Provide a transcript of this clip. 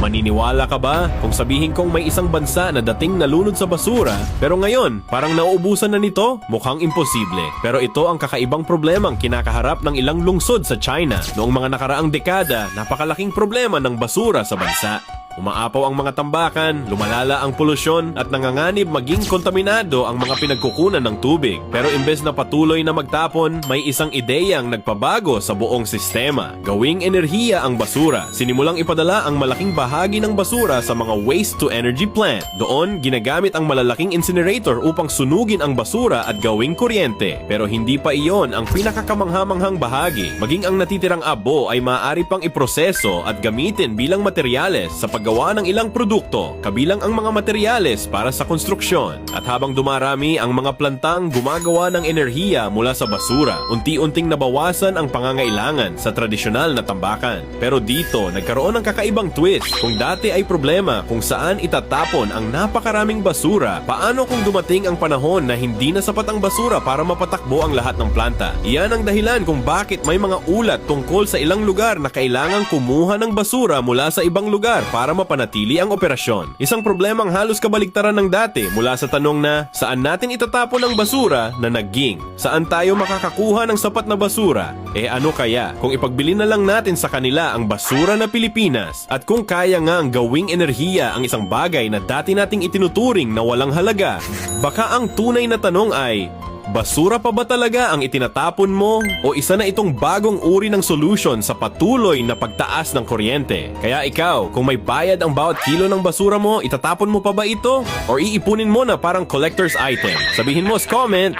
Maniniwala ka ba kung sabihin kong may isang bansa na dating nalunod sa basura pero ngayon parang nauubusan na nito? Mukhang imposible. Pero ito ang kakaibang problemang kinakaharap ng ilang lungsod sa China. Noong mga nakaraang dekada, napakalaking problema ng basura sa bansa. Umaapaw ang mga tambakan, lumalala ang polusyon at nanganganib maging kontaminado ang mga pinagkukunan ng tubig. Pero imbes na patuloy na magtapon, may isang ideyang nagpabago sa buong sistema. Gawing enerhiya ang basura. Sinimulang ipadala ang malaking bahagi ng basura sa mga waste-to-energy plant. Doon, ginagamit ang malalaking incinerator upang sunugin ang basura at gawing kuryente. Pero hindi pa iyon ang pinakakamanghamanghang bahagi. Maging ang natitirang abo ay maaari pang iproseso at gamitin bilang materyales sa paggawa ng ilang produkto, kabilang ang mga materyales para sa konstruksyon. At habang dumarami ang mga plantang gumagawa ng enerhiya mula sa basura, unti-unting nabawasan ang pangangailangan sa tradisyonal na tambakan. Pero dito, nagkaroon ng kakaibang twist. Kung dati ay problema kung saan itatapon ang napakaraming basura, paano kung dumating ang panahon na hindi na sapat ang basura para mapatakbo ang lahat ng planta? Iyan ang dahilan kung bakit may mga ulat tungkol sa ilang lugar na kailangang kumuha ng basura mula sa ibang lugar para mapanatili ang operasyon. Isang problemang halos kabaliktaran ng dati mula sa tanong na saan natin itatapon ang basura na naging saan tayo makakakuha ng sapat na basura? Ano kaya kung ipagbili na lang natin sa kanila ang basura na Pilipinas at kung kaya nga ang gawing enerhiya ang isang bagay na dati nating itinuturing na walang halaga? Baka ang tunay na tanong ay, basura pa ba talaga ang itinatapon mo o isa na itong bagong uri ng solusyon sa patuloy na pagtaas ng kuryente? Kaya ikaw, kung may bayad ang bawat kilo ng basura mo, itatapon mo pa ba ito? O iipunin mo na parang collector's item? Sabihin mo sa comment.